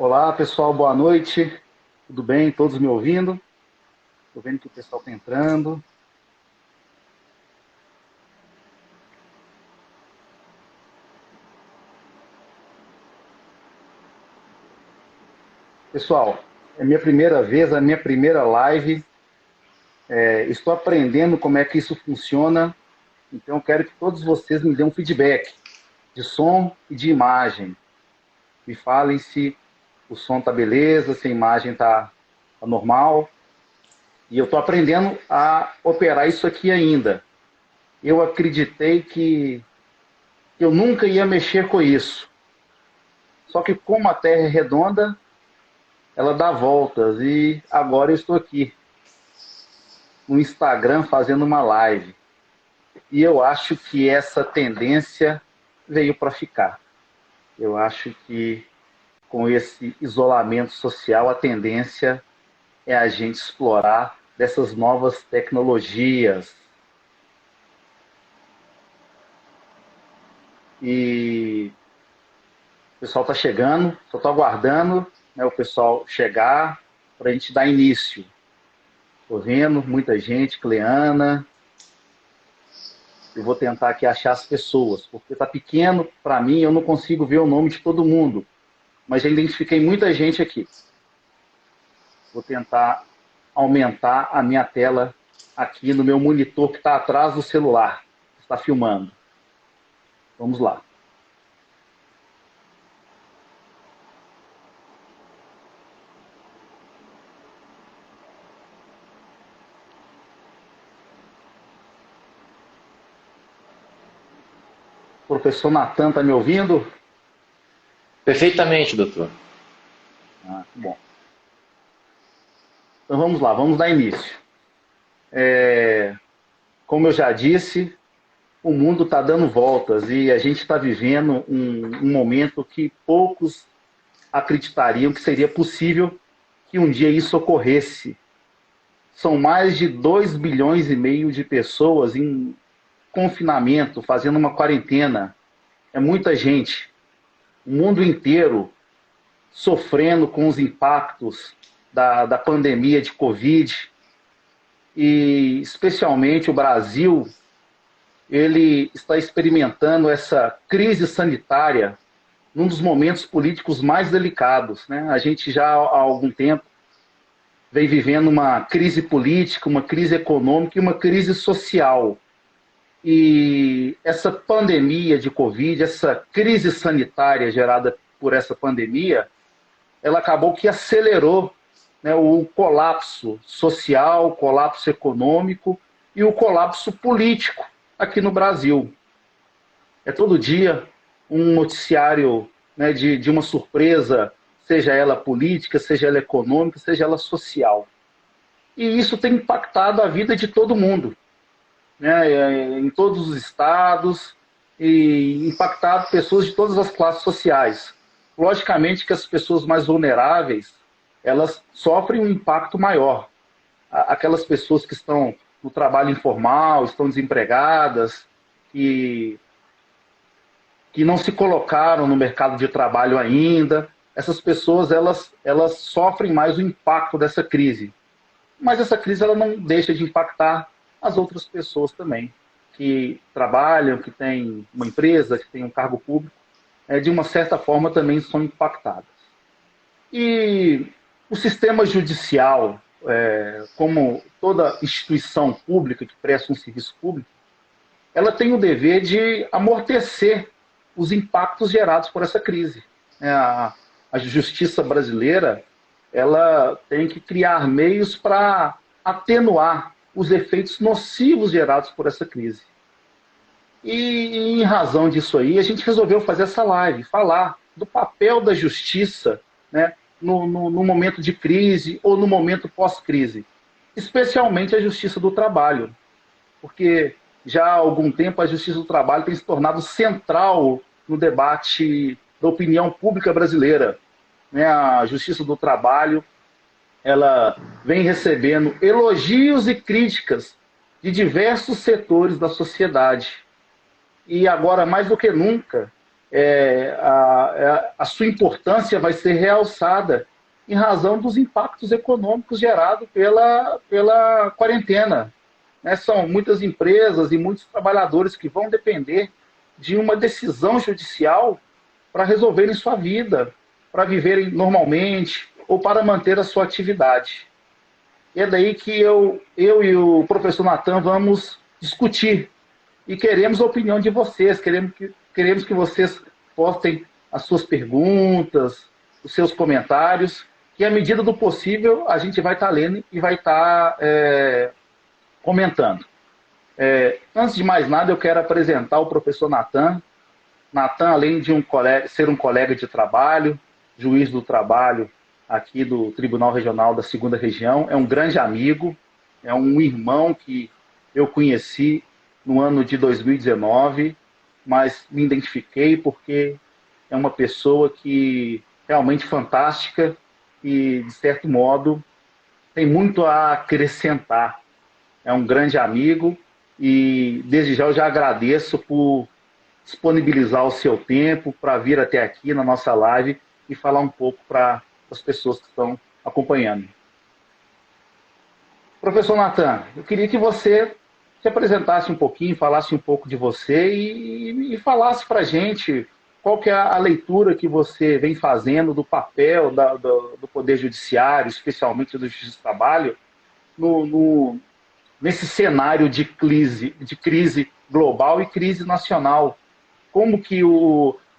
Olá, pessoal, boa noite. Tudo bem? Todos me ouvindo? Estou vendo que o pessoal está entrando. Pessoal, é minha primeira vez, a minha primeira live. Estou aprendendo como é que isso funciona, então eu quero que todos vocês me dêem um feedback de som e de imagem. Me falem se o som está beleza, se a imagem está normal. E eu estou aprendendo a operar isso aqui ainda. Eu acreditei que eu nunca ia mexer com isso. Só que como a Terra é redonda, ela dá voltas. E agora eu estou aqui no Instagram fazendo uma live. E eu acho que essa tendência veio para ficar. Eu acho que com esse isolamento social, a tendência é a gente explorar dessas novas tecnologias. E o pessoal está chegando, só estou aguardando, né, o pessoal chegar para a gente dar início. Estou vendo muita gente, Cleana. Eu vou tentar aqui achar as pessoas, porque está pequeno para mim, eu não consigo ver o nome de todo mundo. Mas já identifiquei muita gente aqui. Vou tentar aumentar a minha tela aqui no meu monitor que está atrás do celular, que está filmando. Vamos lá. O professor Natan está me ouvindo? Perfeitamente, doutor. Que bom. Então vamos lá, vamos dar início. Como eu já disse, o mundo está dando voltas e a gente está vivendo um momento que poucos acreditariam que seria possível que um dia isso ocorresse. São mais de 2 bilhões e meio de pessoas em confinamento, fazendo uma quarentena. É muita gente. O mundo inteiro sofrendo com os impactos da pandemia de Covid. E especialmente o Brasil, ele está experimentando essa crise sanitária num dos momentos políticos mais delicados, né? A gente já há algum tempo vem vivendo uma crise política, uma crise econômica e uma crise social. E essa pandemia de Covid, essa crise sanitária gerada por essa pandemia, ela acabou que acelerou, né, o colapso social, o colapso econômico e o colapso político aqui no Brasil. É todo dia um noticiário, né, de uma surpresa, seja ela política, seja ela econômica, seja ela social. E isso tem impactado a vida de todo mundo, né, em todos os estados, e impactado pessoas de todas as classes sociais. Logicamente que as pessoas mais vulneráveis, elas sofrem um impacto maior. Aquelas pessoas que estão no trabalho informal, estão desempregadas, que não se colocaram no mercado de trabalho ainda, essas pessoas elas sofrem mais o impacto dessa crise. Mas essa crise ela não deixa de impactar as outras pessoas também, que trabalham, que têm uma empresa, que têm um cargo público, de uma certa forma também são impactadas. E o sistema judicial, como toda instituição pública que presta um serviço público, ela tem o dever de amortecer os impactos gerados por essa crise. A justiça brasileira ela tem que criar meios para atenuar os efeitos nocivos gerados por essa crise. E em razão disso aí, a gente resolveu fazer essa live, falar do papel da justiça, né, no momento de crise ou no momento pós-crise, especialmente a justiça do trabalho, porque já há algum tempo a justiça do trabalho tem se tornado central no debate da opinião pública brasileira. Né? A justiça do trabalho ela vem recebendo elogios e críticas de diversos setores da sociedade. E agora, mais do que nunca, a sua importância vai ser realçada em razão dos impactos econômicos gerados pela quarentena. Né? São muitas empresas e muitos trabalhadores que vão depender de uma decisão judicial para resolverem sua vida, para viverem normalmente ou para manter a sua atividade. E é daí que eu e o professor Natan vamos discutir. E queremos a opinião de vocês, queremos que vocês postem as suas perguntas, os seus comentários, que à medida do possível a gente vai estar lendo e vai estar comentando. Antes de mais nada, eu quero apresentar o professor Natan. Natan, além de ser um colega de trabalho, juiz do trabalho aqui do Tribunal Regional da 2ª Região, é um grande amigo, é um irmão que eu conheci no ano de 2019, mas me identifiquei porque é uma pessoa que realmente fantástica e, de certo modo, tem muito a acrescentar. É um grande amigo e, desde já, eu já agradeço por disponibilizar o seu tempo para vir até aqui na nossa live e falar um pouco para as pessoas que estão acompanhando. Professor Natan, eu queria que você se apresentasse um pouquinho, falasse um pouco de você e falasse para a gente qual que é a leitura que você vem fazendo do papel do Poder Judiciário, especialmente do Justiça do Trabalho, nesse cenário de crise global e crise nacional. Como que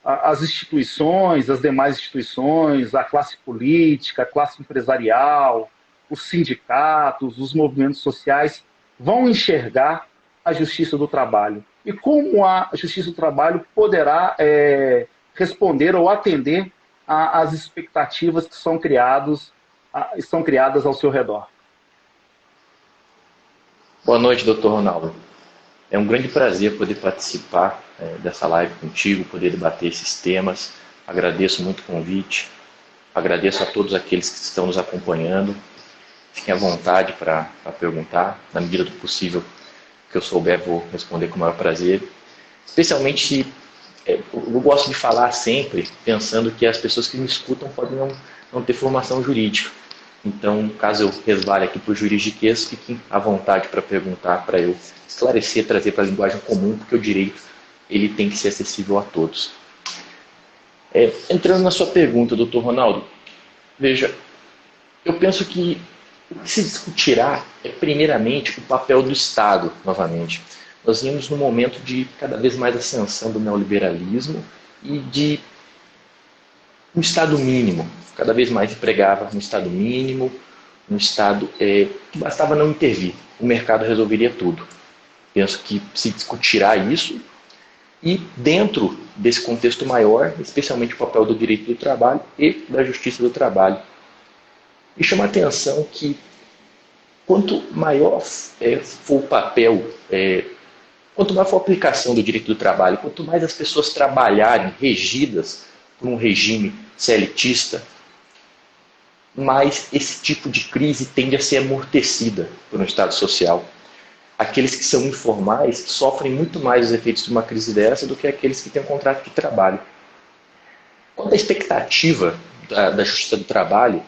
as instituições, as demais instituições, a classe política, a classe empresarial, os sindicatos, os movimentos sociais vão enxergar a justiça do trabalho. E como a justiça do trabalho poderá responder ou atender às expectativas que estão criadas ao seu redor. Boa noite, doutor Ronaldo. É um grande prazer poder participar dessa live contigo, poder debater esses temas. Agradeço muito o convite, agradeço a todos aqueles que estão nos acompanhando. Fiquem à vontade para perguntar, na medida do possível que eu souber, vou responder com o maior prazer. Especialmente, eu gosto de falar sempre pensando que as pessoas que me escutam podem não ter formação jurídica. Então, caso eu resvale aqui para o juridiquês, fiquem à vontade para perguntar, para eu esclarecer, trazer para a linguagem comum, porque o direito ele tem que ser acessível a todos. Entrando na sua pergunta, doutor Ronaldo, veja, eu penso que o que se discutirá é, primeiramente, o papel do Estado, novamente. Nós vimos num momento de cada vez mais ascensão do neoliberalismo e de um Estado mínimo. Cada vez mais empregava um Estado mínimo, um Estado que bastava não intervir. O mercado resolveria tudo. Penso que se discutirá isso e, dentro desse contexto maior, especialmente o papel do direito do trabalho e da justiça do trabalho. Me chama a atenção que, quanto maior for o papel, quanto maior for a aplicação do direito do trabalho, quanto mais as pessoas trabalharem regidas por um regime CLTista, mais esse tipo de crise tende a ser amortecida por um Estado social. Aqueles que são informais sofrem muito mais os efeitos de uma crise dessa do que aqueles que têm um contrato de trabalho. Quanto à expectativa da justiça do trabalho,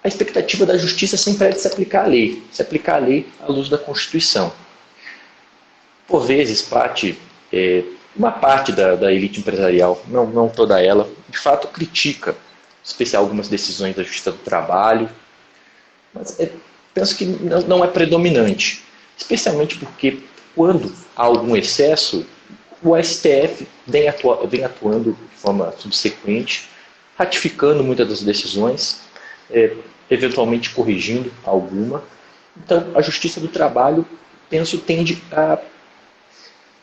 a expectativa da justiça sempre é de se aplicar a lei à luz da Constituição. Por vezes, uma parte da elite empresarial, não toda ela, de fato critica, em especial algumas decisões da Justiça do Trabalho, mas penso que não é predominante, especialmente porque, quando há algum excesso, o STF vem atuando de forma subsequente, ratificando muitas das decisões, eventualmente corrigindo alguma. Então, a Justiça do Trabalho, penso, tende a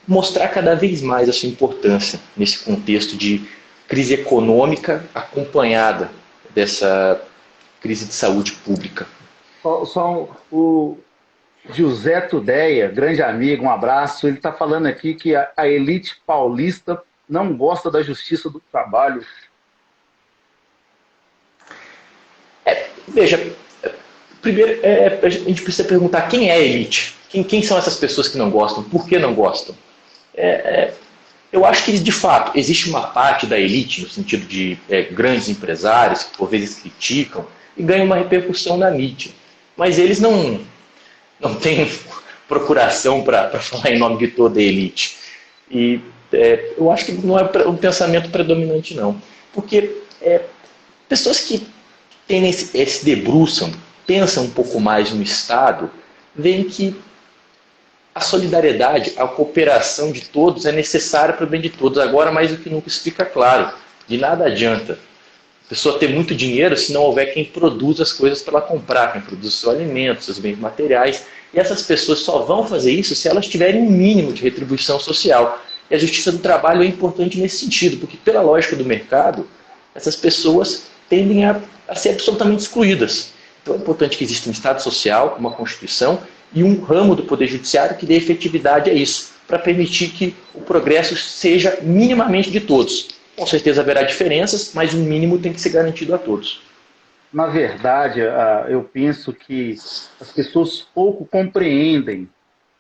mostrar cada vez mais a sua importância nesse contexto de crise econômica acompanhada dessa crise de saúde pública. O José Tudeia, grande amigo, um abraço, ele está falando aqui que a elite paulista não gosta da justiça do trabalho. Veja, primeiro a gente precisa perguntar quem é a elite, quem são essas pessoas que não gostam, por que não gostam. Eu acho que, de fato, existe uma parte da elite, no sentido de grandes empresários, que por vezes criticam e ganham uma repercussão na mídia. Mas eles não têm procuração para falar em nome de toda a elite. E eu acho que não é um pensamento predominante, não. Porque pessoas que se debruçam, pensam um pouco mais no Estado, veem que a solidariedade, a cooperação de todos é necessária para o bem de todos. Agora, mais do que nunca, isso fica claro. De nada adianta a pessoa ter muito dinheiro se não houver quem produza as coisas para ela comprar, quem produz seus alimentos, seus bens materiais. E essas pessoas só vão fazer isso se elas tiverem um mínimo de retribuição social. E a justiça do trabalho é importante nesse sentido, porque pela lógica do mercado, essas pessoas tendem a ser absolutamente excluídas. Então é importante que exista um Estado social, uma Constituição e um ramo do Poder Judiciário que dê efetividade a isso, para permitir que o progresso seja minimamente de todos. Com certeza haverá diferenças, mas o mínimo tem que ser garantido a todos. Na verdade, eu penso que as pessoas pouco compreendem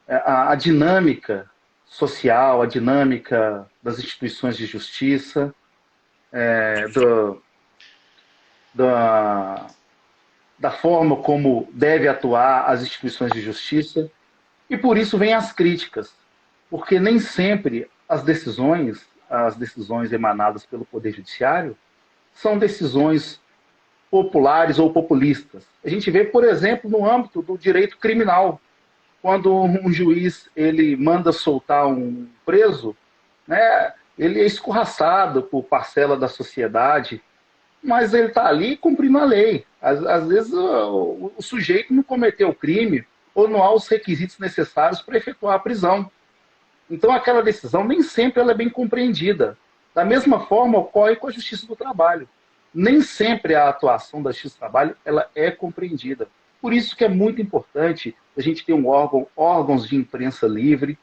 a dinâmica social, a dinâmica das instituições de justiça, da forma como deve atuar as instituições de justiça, e por isso vêm as críticas, porque nem sempre as decisões emanadas pelo Poder Judiciário são decisões populares ou populistas. A gente vê, por exemplo, no âmbito do direito criminal, quando um juiz ele manda soltar um preso, né, ele é escorraçado por parcela da sociedade, mas ele está ali cumprindo a lei. Às vezes o sujeito não cometeu o crime ou não há os requisitos necessários para efetuar a prisão. Então aquela decisão nem sempre ela é bem compreendida. Da mesma forma ocorre com a Justiça do Trabalho. Nem sempre a atuação da Justiça do Trabalho ela é compreendida. Por isso que é muito importante a gente ter órgãos de imprensa livre,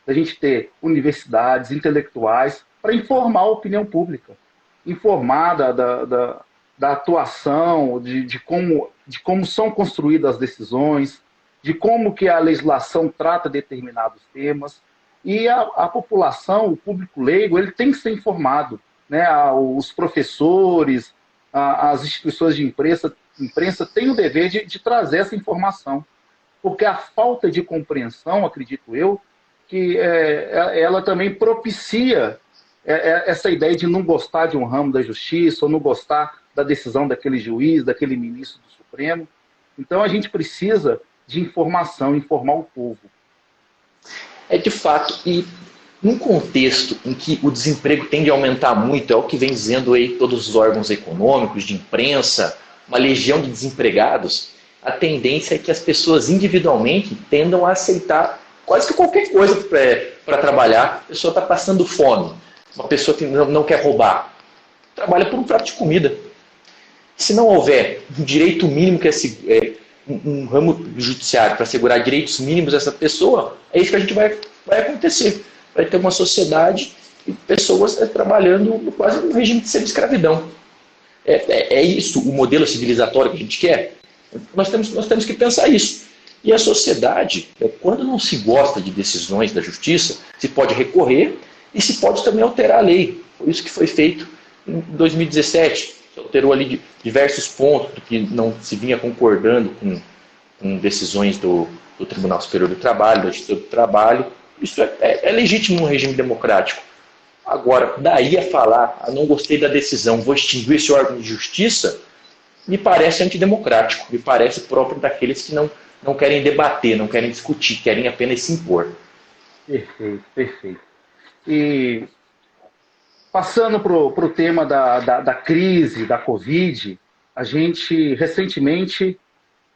a gente ter universidades, intelectuais, para informar a opinião pública. Informar da atuação, de como são construídas as decisões, de como que a legislação trata determinados temas. E a população, o público leigo, ele tem que ser informado. Né? Os professores, as instituições de imprensa têm o dever de trazer essa informação. Porque a falta de compreensão, acredito eu, que ela também propicia essa ideia de não gostar de um ramo da justiça, ou não gostar da decisão daquele juiz, daquele ministro do Supremo. Então a gente precisa de informação, informar o povo. De fato, e num contexto em que o desemprego tende a aumentar muito, é o que vem dizendo aí todos os órgãos econômicos, de imprensa, uma legião de desempregados, a tendência é que as pessoas individualmente tendam a aceitar quase que qualquer coisa para trabalhar. A pessoa está passando fome, uma pessoa que não quer roubar, trabalha por um prato de comida. Se não houver um direito mínimo, que é um ramo judiciário para assegurar direitos mínimos dessa pessoa, é isso que a gente vai acontecer. Vai ter uma sociedade e pessoas trabalhando quase no regime de semi-escravidão. É isso o modelo civilizatório que a gente quer? Nós temos que pensar isso. E a sociedade, quando não se gosta de decisões da justiça, se pode recorrer e se pode também alterar a lei. Foi isso que foi feito em 2017. Se alterou ali diversos pontos do que não se vinha concordando com decisões do Tribunal Superior do Trabalho, da Justiça do Trabalho. Isso é legítimo num regime democrático. Agora, daí a falar, não gostei da decisão, vou extinguir esse órgão de justiça, me parece antidemocrático, me parece próprio daqueles que não querem debater, não querem discutir, querem apenas se impor. Perfeito, perfeito. E passando para o tema da crise, da Covid, a gente recentemente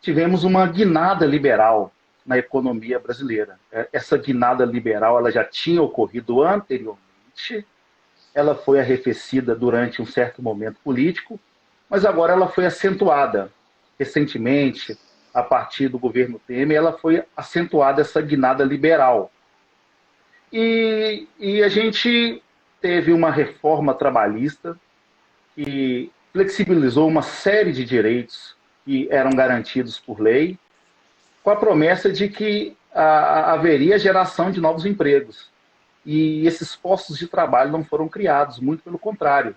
tivemos uma guinada liberal na economia brasileira. Essa guinada liberal ela já tinha ocorrido anteriormente, ela foi arrefecida durante um certo momento político, mas agora ela foi acentuada. Recentemente, a partir do governo Temer, ela foi acentuada essa guinada liberal. E a gente teve uma reforma trabalhista que flexibilizou uma série de direitos que eram garantidos por lei, com a promessa de que haveria geração de novos empregos. e esses postos de trabalho não foram criados, muito pelo contrário.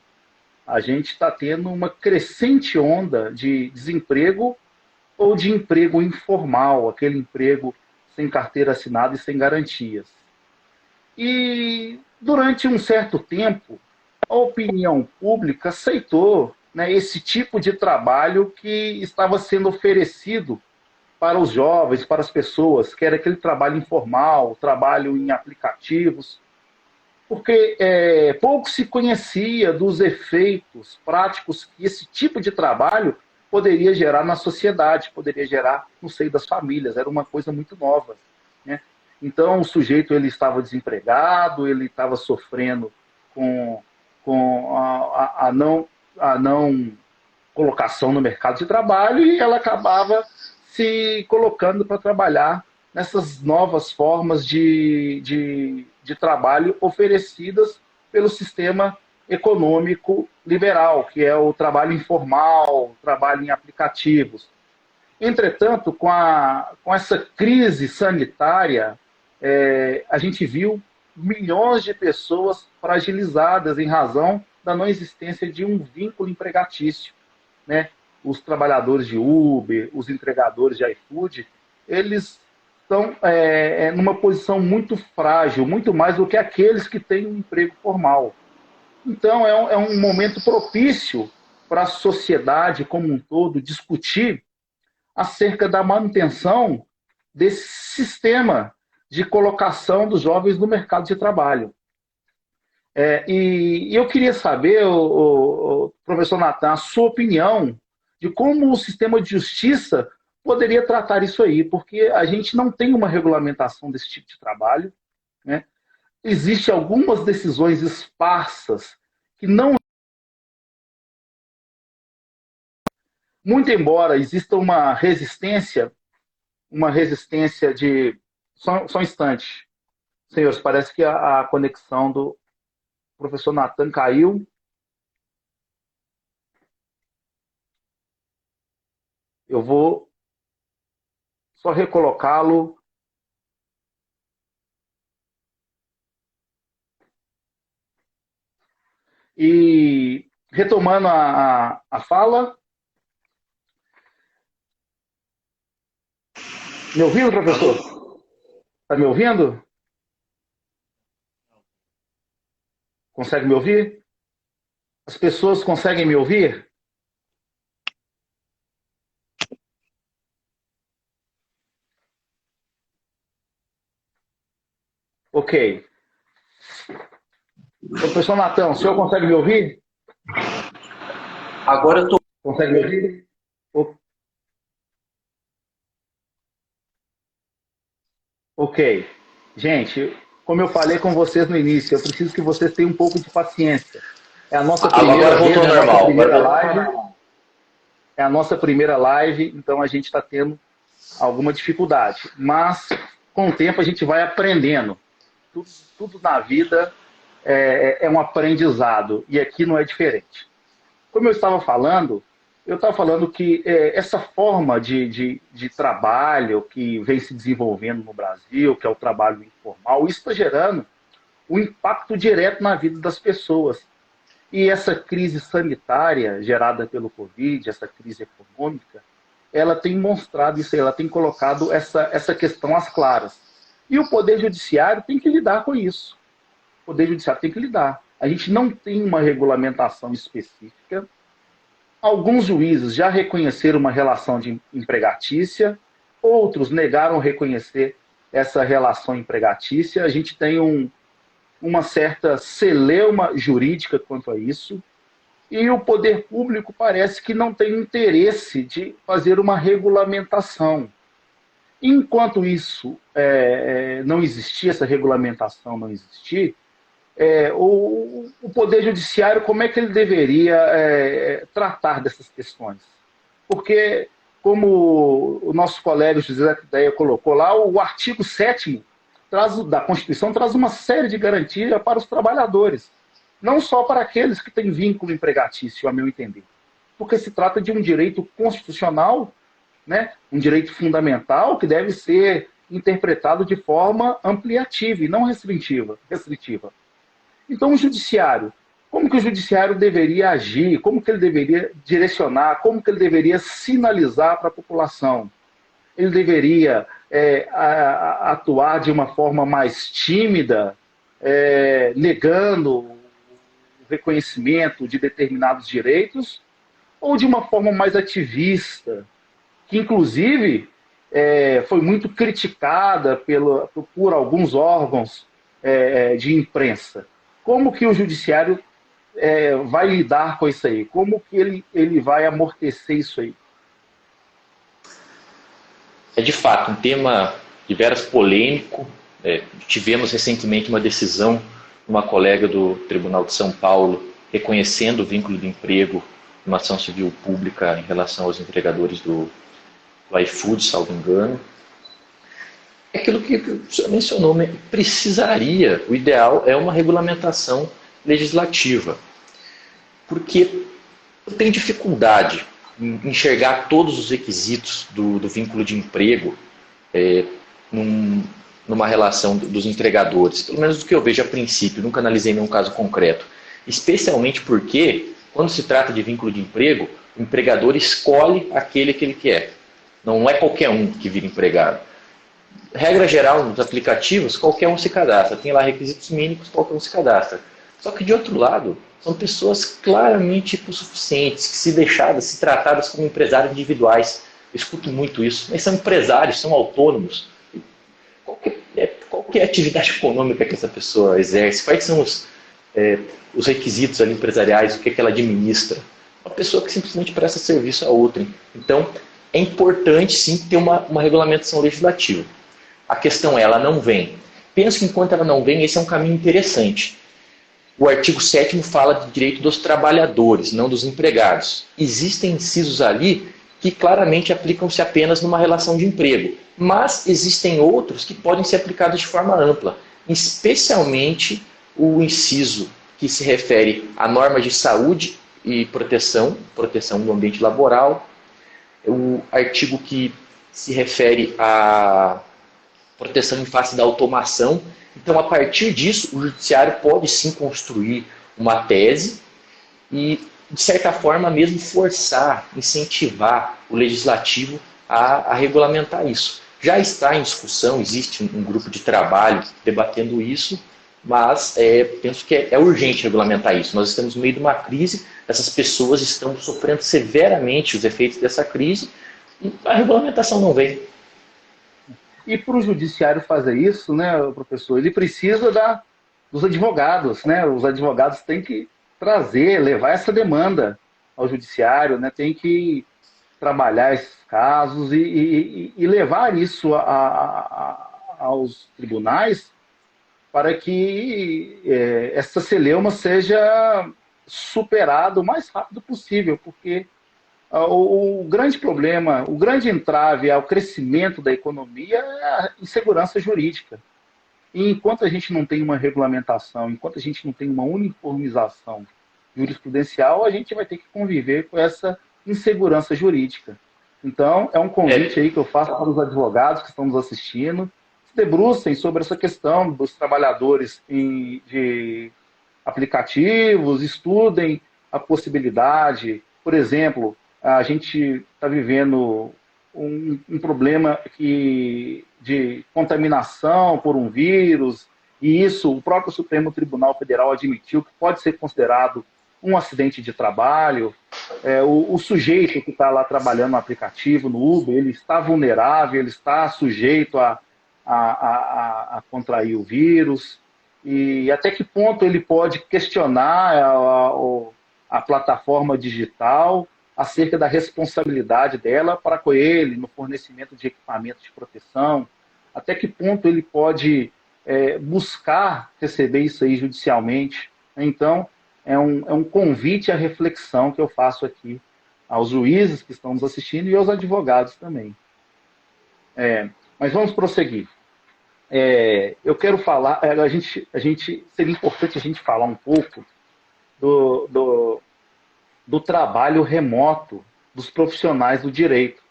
A gente está tendo uma crescente onda de desemprego ou de emprego informal, aquele emprego sem carteira assinada e sem garantias. E durante um certo tempo, a opinião pública aceitou, né, esse tipo de trabalho que estava sendo oferecido para os jovens, para as pessoas, que era aquele trabalho informal, trabalho em aplicativos, porque pouco se conhecia dos efeitos práticos que esse tipo de trabalho poderia gerar na sociedade, poderia gerar no seio das famílias, era uma coisa muito nova, né? Então, o sujeito ele estava desempregado, ele estava sofrendo com, com a não colocação no mercado de trabalho e ela acabava se colocando para trabalhar nessas novas formas de trabalho oferecidas pelo sistema econômico liberal, que é o trabalho informal, o trabalho em aplicativos. Entretanto, com essa crise sanitária, a gente viu milhões de pessoas fragilizadas em razão da não existência de um vínculo empregatício, né? Os trabalhadores de Uber, os entregadores de iFood, eles estão numa posição muito frágil, muito mais do que aqueles que têm um emprego formal. Então, é um momento propício para a sociedade como um todo discutir acerca da manutenção desse sistema de colocação dos jovens no mercado de trabalho. E eu queria saber, o professor Natan, a sua opinião de como o sistema de justiça poderia tratar isso aí, porque a gente não tem uma regulamentação desse tipo de trabalho, né? Existem algumas decisões esparsas que não... Muito embora exista uma resistência de... Só um instante. Senhores, parece que a conexão do professor Natan caiu. Eu vou só recolocá-lo. E retomando a fala. Me ouvindo, professor? Está me ouvindo? Consegue me ouvir? As pessoas conseguem me ouvir? Ok. Professor Natan, o senhor consegue me ouvir? Agora eu estou. Consegue me ouvir? Ok. Gente, como eu falei com vocês no início, eu preciso que vocês tenham um pouco de paciência. É a nossa primeira vez, é a nossa primeira live. É a nossa primeira live, então a gente está tendo alguma dificuldade. Mas, com o tempo, a gente vai aprendendo. Tudo na vida é um aprendizado, e aqui não é diferente. Como eu estava falando que essa forma de trabalho que vem se desenvolvendo no Brasil, que é o trabalho informal, isso está gerando um impacto direto na vida das pessoas. E essa crise sanitária gerada pelo Covid, essa crise econômica, ela tem mostrado isso aí, ela tem colocado essa questão às claras. E o Poder Judiciário tem que lidar com isso. O Poder Judiciário tem que lidar. A gente não tem uma regulamentação específica. Alguns juízes já reconheceram uma relação de empregatícia, outros negaram reconhecer essa relação empregatícia. A gente tem uma certa celeuma jurídica quanto a isso, e o poder público parece que não tem interesse de fazer uma regulamentação. Enquanto isso não existir, essa regulamentação não existir, o Poder Judiciário, como é que ele deveria tratar dessas questões? Porque, como o nosso colega José Ideia colocou lá, o artigo 7º da Constituição traz uma série de garantias para os trabalhadores, não só para aqueles que têm vínculo empregatício, a meu entender, porque se trata de um direito constitucional, né, um direito fundamental que deve ser interpretado de forma ampliativa e não restritiva. Então, o judiciário, como que o judiciário deveria agir, como que ele deveria direcionar, como que ele deveria sinalizar para a população? Ele deveria atuar de uma forma mais tímida, negando o reconhecimento de determinados direitos, ou de uma forma mais ativista, que inclusive foi muito criticada por alguns órgãos de imprensa. Como que o judiciário vai lidar com isso aí? Como que ele vai amortecer isso aí? É de fato um tema de veras polêmico. Tivemos recentemente uma decisão de uma colega do Tribunal de São Paulo reconhecendo o vínculo de emprego numa ação civil pública em relação aos entregadores do iFood, salvo engano. É aquilo que o senhor mencionou, né? Precisaria, o ideal é uma regulamentação legislativa, porque eu tenho dificuldade em enxergar todos os requisitos do vínculo de emprego numa relação dos entregadores, pelo menos do que eu vejo a princípio, nunca analisei nenhum caso concreto, especialmente porque, quando se trata de vínculo de emprego, o empregador escolhe aquele que ele quer, não é qualquer um que vira empregado. Regra geral, nos aplicativos, qualquer um se cadastra. Tem lá requisitos mínimos, qualquer um se cadastra. Só que, de outro lado, são pessoas claramente hipossuficientes, que se deixadas, se tratadas como empresários individuais. Eu escuto muito isso. Mas são empresários, são autônomos. Qual que é a atividade econômica que essa pessoa exerce? Quais são os requisitos ali empresariais? O que ela administra? Uma pessoa que simplesmente presta serviço a outrem. Então, é importante, sim, ter uma regulamentação legislativa. A questão é, ela não vem. Penso que enquanto ela não vem, esse é um caminho interessante. O artigo 7º fala de direito dos trabalhadores, não dos empregados. Existem incisos ali que claramente aplicam-se apenas numa relação de emprego, mas existem outros que podem ser aplicados de forma ampla, especialmente o inciso que se refere a normas de saúde e proteção no ambiente laboral, o artigo que se refere à proteção em face da automação. Então, a partir disso, o judiciário pode sim construir uma tese e, de certa forma, mesmo forçar, incentivar o legislativo a regulamentar isso. Já está em discussão, existe um grupo de trabalho debatendo isso, mas penso que é urgente regulamentar isso. Nós estamos no meio de uma crise, essas pessoas estão sofrendo severamente os efeitos dessa crise e a regulamentação não vem. E para o judiciário fazer isso, né, professor, ele precisa dos advogados, né? Os advogados têm que levar essa demanda ao judiciário, né? Tem que trabalhar esses casos e levar isso aos tribunais para que essa celeuma seja superada o mais rápido possível, porque o grande problema, o grande entrave ao crescimento da economia é a insegurança jurídica. E enquanto a gente não tem uma regulamentação, enquanto a gente não tem uma uniformização jurisprudencial, a gente vai ter que conviver com essa insegurança jurídica. Então, é um convite aí que eu faço para os advogados que estão nos assistindo, se debrucem sobre essa questão dos trabalhadores de aplicativos, estudem a possibilidade, por exemplo, a gente está vivendo um problema de contaminação por um vírus, e isso o próprio Supremo Tribunal Federal admitiu que pode ser considerado um acidente de trabalho. O sujeito que está lá trabalhando no aplicativo, no Uber, ele está vulnerável, ele está sujeito a contrair o vírus, e até que ponto ele pode questionar a plataforma digital acerca da responsabilidade dela para com ele no fornecimento de equipamentos de proteção, até que ponto ele pode buscar receber isso aí judicialmente. Então, é um convite à reflexão que eu faço aqui aos juízes que estão nos assistindo e aos advogados também. Mas vamos prosseguir. Eu quero falar, seria importante a gente falar um pouco do trabalho remoto dos profissionais do direito,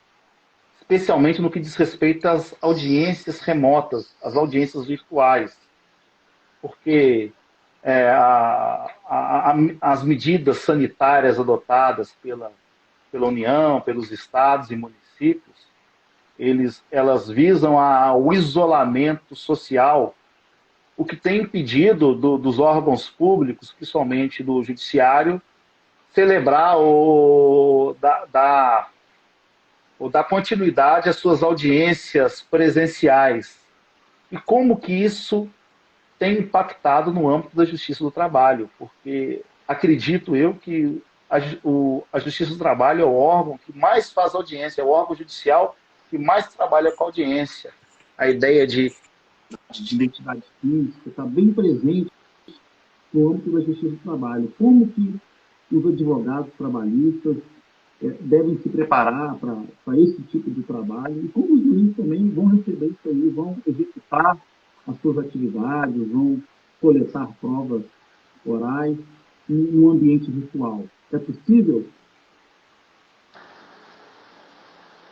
especialmente no que diz respeito às audiências remotas, às audiências virtuais, porque as medidas sanitárias adotadas pela União, pelos estados e municípios, elas visam o isolamento social, o que tem impedido dos órgãos públicos, principalmente do judiciário, celebrar ou dar continuidade às suas audiências presenciais. E como que isso tem impactado no âmbito da Justiça do Trabalho? Porque acredito eu que a Justiça do Trabalho é o órgão que mais faz audiência, é o órgão judicial que mais trabalha com audiência. A ideia de identidade física está bem presente no âmbito da Justiça do Trabalho. Como que os advogados trabalhistas devem se preparar para esse tipo de trabalho, e como os juízes também vão receber isso aí, vão executar as suas atividades, vão coletar provas orais em um ambiente virtual. É possível?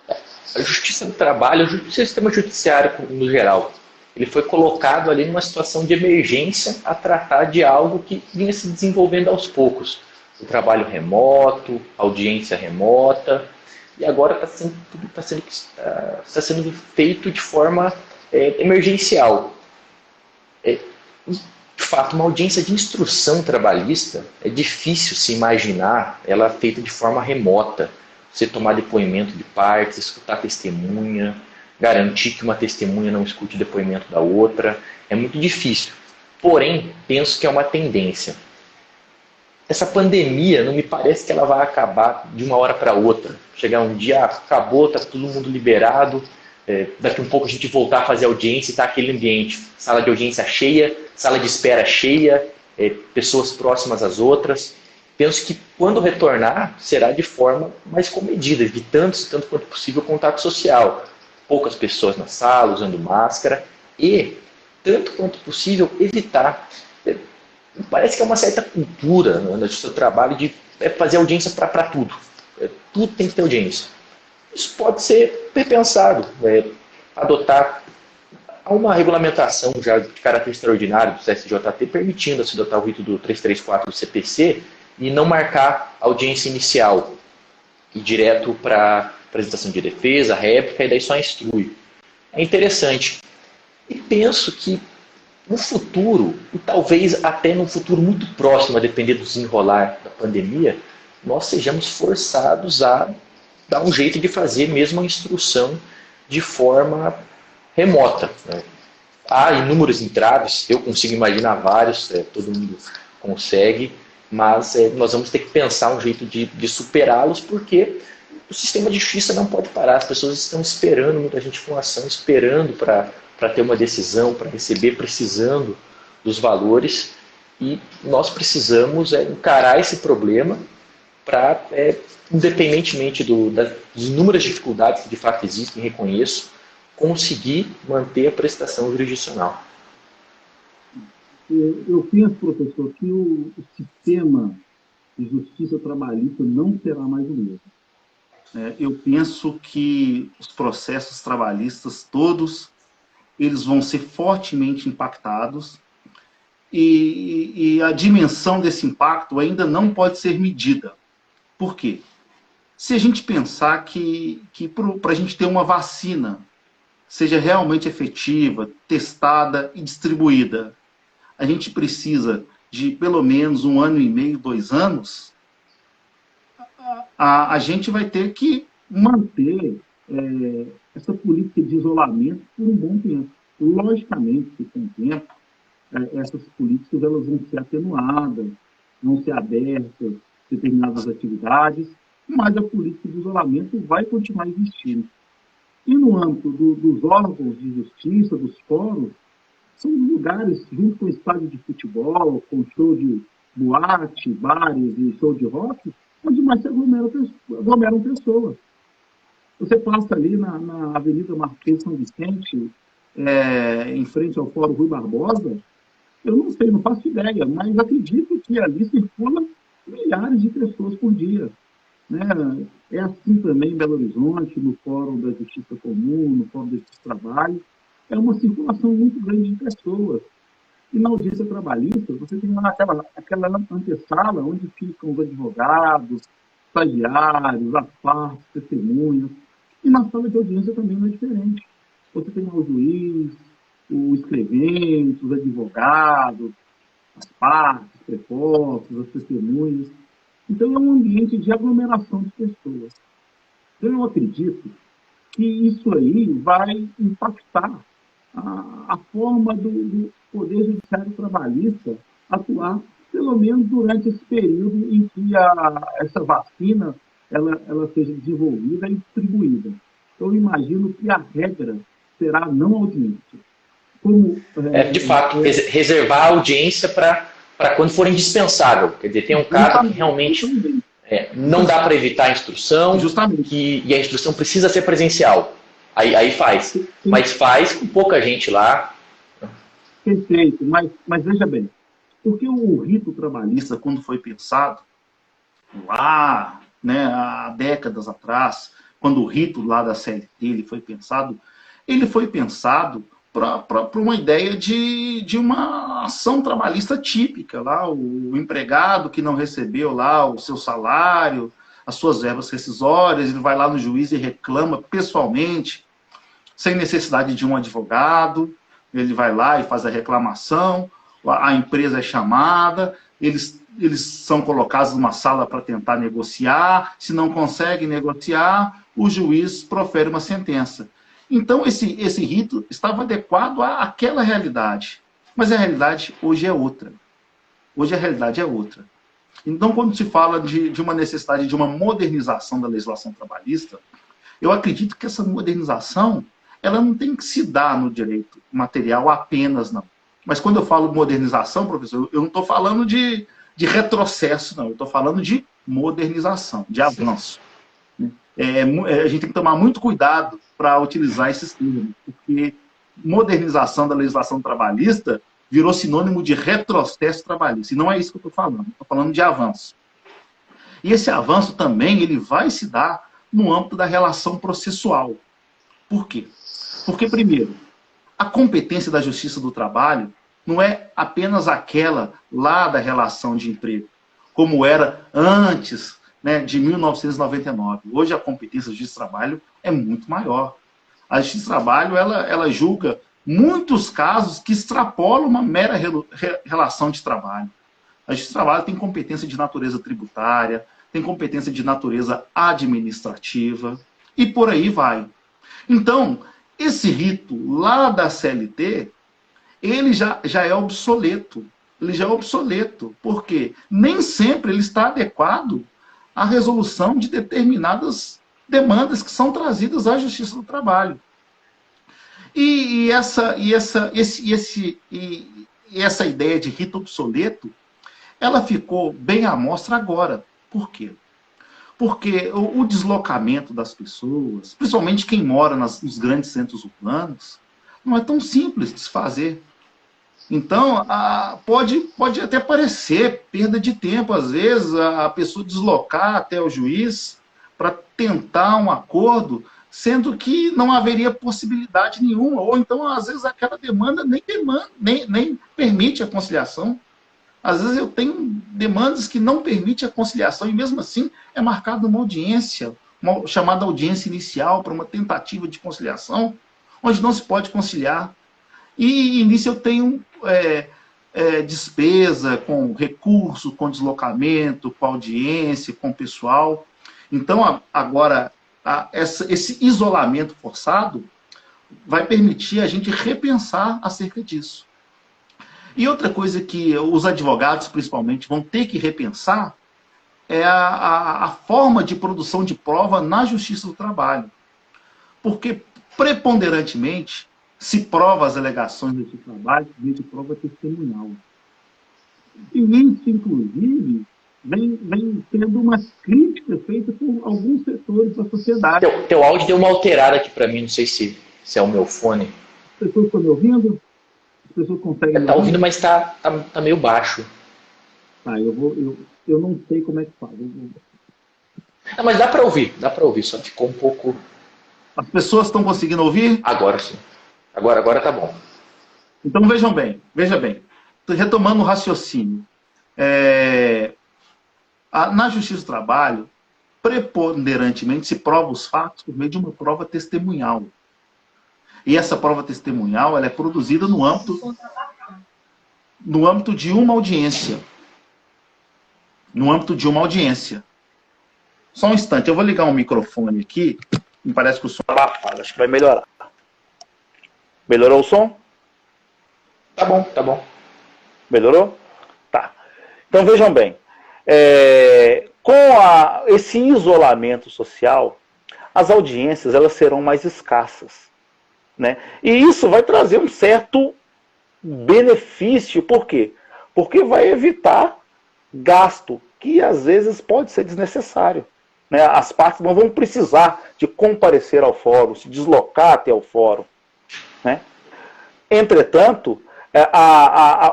A Justiça do Trabalho, o sistema judiciário no geral, ele foi colocado ali numa situação de emergência a tratar de algo que vinha se desenvolvendo aos poucos. O trabalho remoto, audiência remota, e agora está sendo feito de forma emergencial. De fato, uma audiência de instrução trabalhista é difícil se imaginar ela feita de forma remota. Você tomar depoimento de partes, escutar testemunha, garantir que uma testemunha não escute o depoimento da outra, é muito difícil. Porém, penso que é uma tendência. Essa pandemia não me parece que ela vai acabar de uma hora para outra. Chegar um dia, acabou, está todo mundo liberado, daqui um pouco a gente voltar a fazer audiência e está aquele ambiente, sala de audiência cheia, sala de espera cheia, pessoas próximas às outras. Penso que quando retornar, será de forma mais comedida, evitando tanto quanto possível o contato social. Poucas pessoas na sala, usando máscara, e, tanto quanto possível, evitar. Parece que é uma certa cultura no seu trabalho de fazer audiência para tudo. Tudo tem que ter audiência. Isso pode ser repensado, adotar uma regulamentação já de caráter extraordinário do CSJT, permitindo se adotar o rito do 334 do CPC e não marcar a audiência inicial, ir direto para apresentação de defesa, réplica, e daí só instrui. É interessante. E penso que no futuro, e talvez até no futuro muito próximo, a depender do desenrolar da pandemia, nós sejamos forçados a dar um jeito de fazer mesmo a instrução de forma remota. Há inúmeros entraves, eu consigo imaginar vários, todo mundo consegue, mas nós vamos ter que pensar um jeito de superá-los, porque o sistema de justiça não pode parar. As pessoas estão esperando, muita gente com ação, esperando para ter uma decisão, para receber, precisando dos valores, e nós precisamos encarar esse problema para, independentemente das inúmeras dificuldades que de fato existem, reconheço, conseguir manter a prestação jurisdicional. Eu penso, professor, que o sistema de justiça trabalhista não será mais o mesmo. Eu penso que os processos trabalhistas todos eles vão ser fortemente impactados e a dimensão desse impacto ainda não pode ser medida. Por quê? Se a gente pensar que para a gente ter uma vacina seja realmente efetiva, testada e distribuída, a gente precisa de pelo menos 1 ano e meio, 2 anos, a gente vai ter que manter essa política de isolamento por um bom tempo. Logicamente que com o tempo, essas políticas elas vão ser atenuadas, vão ser abertas determinadas atividades, mas a política de isolamento vai continuar existindo. E no âmbito dos órgãos de justiça, dos fóruns, são lugares, junto com o estádio de futebol, com show de boate, bares e show de rock, onde mais se aglomeram pessoas. Você passa ali na Avenida Marquês São Vicente, em frente ao Fórum Rui Barbosa, eu não sei, não faço ideia, mas acredito que ali circulam milhares de pessoas por dia. né? É assim também em Belo Horizonte, no Fórum da Justiça Comum, no Fórum da Justiça do Trabalho. É uma circulação muito grande de pessoas. E na audiência trabalhista, você tem lá aquela antessala onde ficam os advogados, estagiários, as partes, testemunhas. E na sala de audiência também não é diferente. Você tem lá o juiz, o escrevente, os advogados, as partes, os prepostos, as testemunhas. Então, é um ambiente de aglomeração de pessoas. Então, eu acredito que isso aí vai impactar a forma do Poder Judiciário Trabalhista atuar, pelo menos durante esse período em que essa vacina ela seja desenvolvida e distribuída. Eu imagino que a regra será não audiência. Como, De fato, reservar a audiência para quando for indispensável. Quer dizer, tem um caso que realmente não dá para evitar a instrução, e a instrução precisa ser presencial. Aí faz. Mas faz com pouca gente lá. Perfeito, mas veja bem, porque o rito trabalhista, quando foi pensado, lá, né, há décadas atrás, quando o rito lá da CLT ele foi pensado para uma ideia de uma ação trabalhista típica, lá o empregado que não recebeu lá o seu salário, as suas verbas rescisórias, ele vai lá no juiz e reclama pessoalmente, sem necessidade de um advogado, ele vai lá e faz a reclamação, a empresa é chamada, eles são colocados numa sala para tentar negociar, se não conseguem negociar, o juiz profere uma sentença. Então, esse rito estava adequado àquela realidade. Mas a realidade hoje é outra. Hoje a realidade é outra. Então, quando se fala de uma necessidade de uma modernização da legislação trabalhista, eu acredito que essa modernização ela não tem que se dar no direito material apenas, não. Mas quando eu falo modernização, professor, eu não estou falando de retrocesso, não. Eu estou falando de modernização, de avanço. A gente tem que tomar muito cuidado para utilizar esses termos, porque modernização da legislação trabalhista virou sinônimo de retrocesso trabalhista. E não é isso que eu estou falando. Estou falando de avanço. E esse avanço também ele vai se dar no âmbito da relação processual. Por quê? Porque, primeiro, a competência da Justiça do Trabalho não é apenas aquela lá da relação de emprego, como era antes, né, de 1999. Hoje a competência da Justiça do Trabalho é muito maior. A Justiça do Trabalho ela julga muitos casos que extrapolam uma mera relação de trabalho. A Justiça do Trabalho tem competência de natureza tributária, tem competência de natureza administrativa, e por aí vai. Então, esse rito lá da CLT, ele já é obsoleto. Ele já é obsoleto, porque nem sempre ele está adequado à resolução de determinadas demandas que são trazidas à Justiça do Trabalho. E essa ideia de rito obsoleto, ela ficou bem à mostra agora. Por quê? Porque o deslocamento das pessoas, principalmente quem mora nos grandes centros urbanos, não é tão simples de se fazer. Então, pode até parecer perda de tempo, às vezes, a pessoa deslocar até o juiz para tentar um acordo, sendo que não haveria possibilidade nenhuma, ou então, às vezes, aquela demanda nem permite a conciliação. Às vezes eu tenho demandas que não permitem a conciliação e mesmo assim é marcada uma audiência, uma chamada audiência inicial para uma tentativa de conciliação, onde não se pode conciliar. E nisso eu tenho despesa com recurso, com deslocamento, com audiência, com pessoal. Então agora esse isolamento forçado vai permitir a gente repensar acerca disso. E outra coisa que os advogados, principalmente, vão ter que repensar é a forma de produção de prova na Justiça do Trabalho. Porque, preponderantemente, se prova as alegações desse trabalho de prova testemunhal. E isso, inclusive, vem tendo uma crítica feita por alguns setores da sociedade. Teu áudio deu uma alterada aqui para mim, não sei se é o meu fone. As pessoas estão me ouvindo? As pessoas conseguem... Está ouvindo, mas está meio baixo. Tá, eu não sei como é que faz. Não, mas dá para ouvir, só ficou um pouco... As pessoas estão conseguindo ouvir? Agora sim. Agora tá bom. Então vejam bem, veja bem. Retomando o raciocínio. Na Justiça do Trabalho, preponderantemente se prova os fatos por meio de uma prova testemunhal. E essa prova testemunhal ela é produzida no âmbito de uma audiência. No âmbito de uma audiência. Só um instante, eu vou ligar um microfone aqui. Me parece que o som está abafado, acho que vai melhorar. Melhorou o som? Tá bom, tá bom. Melhorou? Tá. Então vejam bem. Com esse isolamento social, as audiências elas serão mais escassas. Né? E isso vai trazer um certo benefício. Por quê? Porque vai evitar gasto, que às vezes pode ser desnecessário. Né? As partes não vão precisar de comparecer ao fórum, se deslocar até o fórum. Né? Entretanto,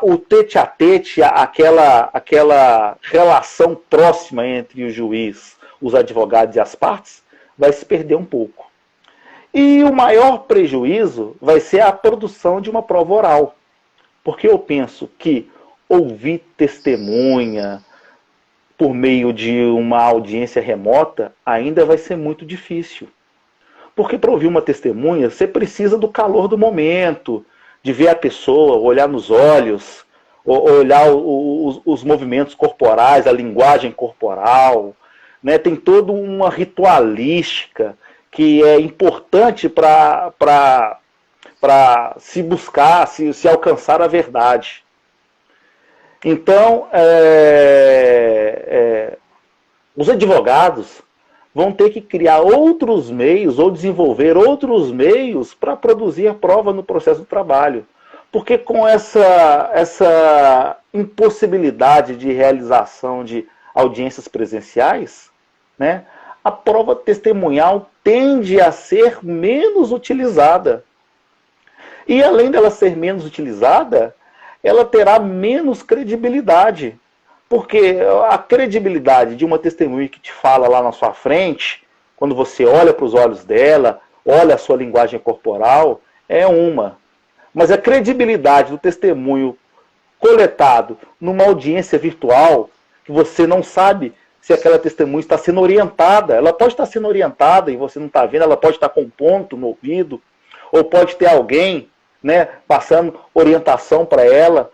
o tete-a-tete, aquela relação próxima entre o juiz, os advogados e as partes, vai se perder um pouco. E o maior prejuízo vai ser a produção de uma prova oral. Porque eu penso que ouvir testemunha por meio de uma audiência remota ainda vai ser muito difícil. Porque para ouvir uma testemunha, você precisa do calor do momento, de ver a pessoa, olhar nos olhos, olhar os movimentos corporais, a linguagem corporal. Né? Tem toda uma ritualística que é importante para se buscar, se alcançar a verdade. Então, os advogados vão ter que criar outros meios ou desenvolver outros meios para produzir a prova no processo do trabalho. Porque com essa impossibilidade de realização de audiências presenciais, né, a prova testemunhal tende a ser menos utilizada. E além dela ser menos utilizada, ela terá menos credibilidade. Porque a credibilidade de uma testemunha que te fala lá na sua frente, quando você olha para os olhos dela, olha a sua linguagem corporal, é uma. Mas a credibilidade do testemunho coletado numa audiência virtual, que você não sabe se aquela testemunha está sendo orientada. Ela pode estar sendo orientada e você não está vendo, ela pode estar com um ponto no ouvido, ou pode ter alguém, né, passando orientação para ela,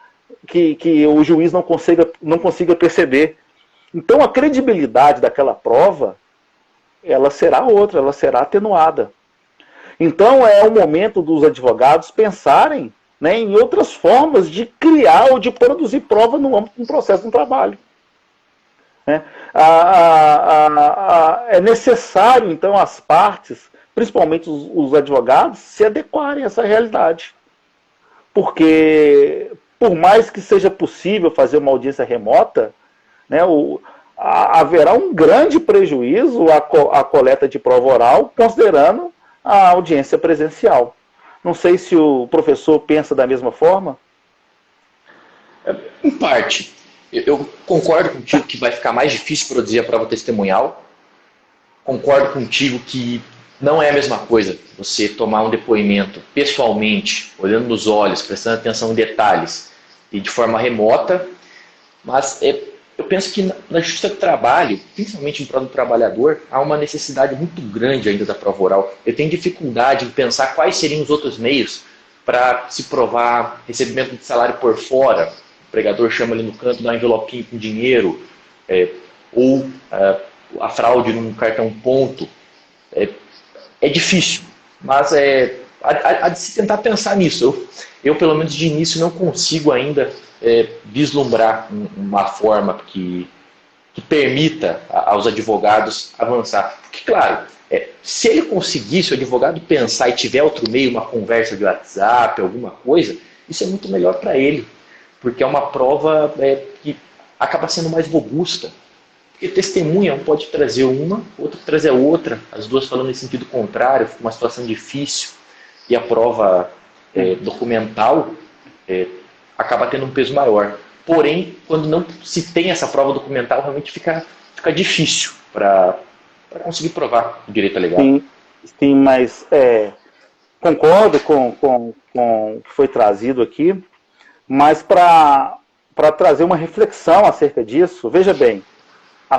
que o juiz não consiga perceber. Então a credibilidade daquela prova, ela será outra, ela será atenuada. Então é o momento dos advogados pensarem, né, em outras formas de criar ou de produzir prova no âmbito do processo de trabalho. Né? É necessário, então, as partes, principalmente os advogados, se adequarem a essa realidade. Porque, por mais que seja possível fazer uma audiência remota, né, haverá um grande prejuízo à coleta de prova oral, considerando a audiência presencial. Não sei se o professor pensa da mesma forma. Em parte. Eu concordo contigo que vai ficar mais difícil produzir a prova testemunhal. Concordo contigo que não é a mesma coisa você tomar um depoimento pessoalmente, olhando nos olhos, prestando atenção em detalhes, e de forma remota. Mas eu penso que na justiça do trabalho, principalmente em prol do trabalhador, há uma necessidade muito grande ainda da prova oral. Eu tenho dificuldade em pensar quais seriam os outros meios para se provar recebimento de salário por fora. O pregador chama ali no canto, dá um envelopinho com dinheiro, ou a fraude num cartão ponto. É difícil, mas há de se tentar pensar nisso. Eu, pelo menos de início, não consigo ainda vislumbrar uma forma que permita aos advogados avançar. Porque, claro, se ele conseguir, se o advogado pensar e tiver outro meio, uma conversa de WhatsApp, alguma coisa, isso é muito melhor para ele. Porque é uma prova que acaba sendo mais robusta. Porque testemunha, um pode trazer uma, outro trazer outra, as duas falando em sentido contrário, fica uma situação difícil. E a prova documental acaba tendo um peso maior. Porém, quando não se tem essa prova documental, realmente fica difícil para conseguir provar o direito alegado. Sim, mas concordo com o que foi trazido aqui, mas para trazer uma reflexão acerca disso, veja bem, a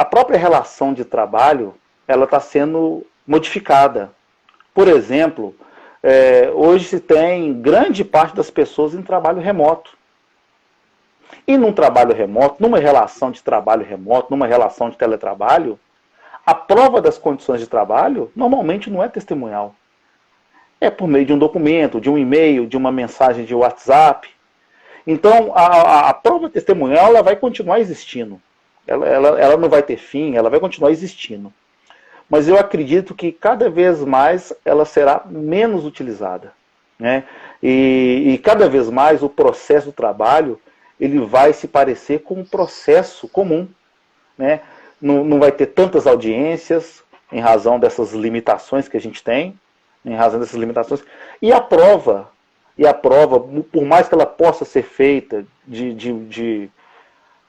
própria relação de trabalho ela está sendo modificada. Por exemplo, hoje se tem grande parte das pessoas em trabalho remoto. E num trabalho remoto, numa relação de trabalho remoto, numa relação de teletrabalho, a prova das condições de trabalho normalmente não é testemunhal. É por meio de um documento, de um e-mail, de uma mensagem de WhatsApp. Então, a prova testemunhal ela vai continuar existindo. Ela não vai ter fim, ela vai continuar existindo. Mas eu acredito que cada vez mais ela será menos utilizada, né? E cada vez mais o processo do trabalho ele vai se parecer com um processo comum, né? Não vai ter tantas audiências em razão dessas limitações que a gente tem, em razão dessas limitações. E a prova, por mais que ela possa ser feita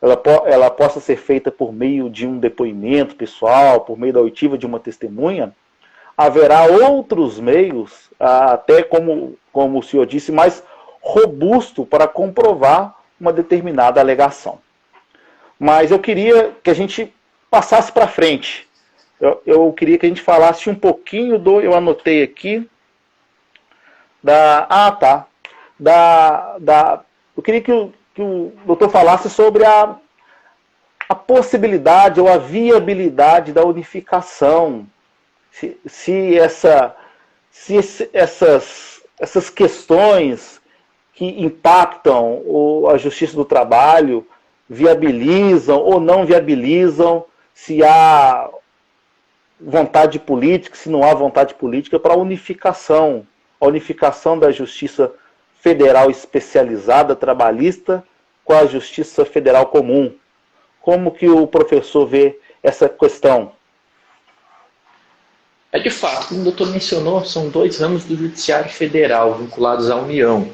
ela possa ser feita por meio de um depoimento pessoal, por meio da oitiva de uma testemunha, haverá outros meios, até como o senhor disse, mais robusto para comprovar uma determinada alegação. Mas eu queria que a gente passasse para frente. Eu queria que a gente falasse um pouquinho eu anotei aqui, eu queria que o doutor falasse sobre a possibilidade ou a viabilidade da unificação. Se essas questões que impactam a justiça do trabalho viabilizam ou não viabilizam, se há vontade política, se não há vontade política para a unificação da justiça federal especializada trabalhista com a justiça federal comum. Como que o professor vê essa questão? De fato, como o doutor mencionou, são 2 ramos do Judiciário Federal vinculados à União.